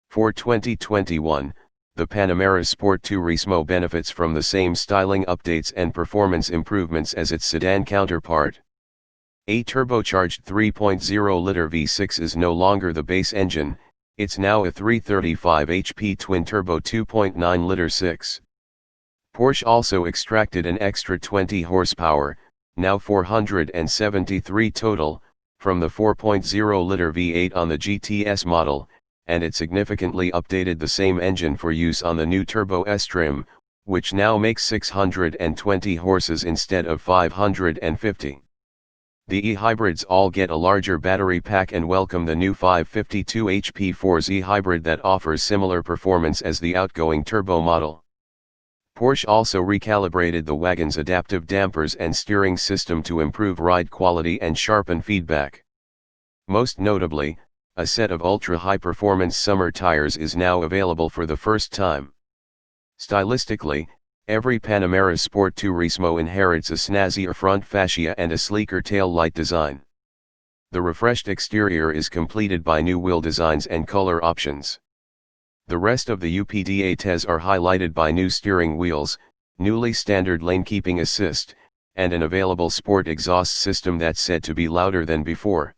For 2021, the Panamera Sport Turismo benefits from the same styling updates and performance improvements as its sedan counterpart. A turbocharged 3.0-liter V6 is no longer the base engine, it's now a 335 HP twin-turbo 2.9-liter 6. Porsche also extracted an extra 20 horsepower, now 473 total, from the 4.0-liter V8 on the GTS model, and it significantly updated the same engine for use on the new Turbo S trim, which now makes 620 horses instead of 550. The e-hybrids all get a larger battery pack and welcome the new 552 HP Porsche e-hybrid that offers similar performance as the outgoing turbo model. Porsche also recalibrated the wagon's adaptive dampers and steering system to improve ride quality and sharpen feedback. Most notably, a set of ultra-high-performance summer tires is now available for the first time. Stylistically, every Panamera Sport Turismo inherits a snazzier front fascia and a sleeker tail light design. The refreshed exterior is completed by new wheel designs and color options. The rest of the UPDATES are highlighted by new steering wheels, newly standard lane keeping assist, and an available sport exhaust system that's said to be louder than before.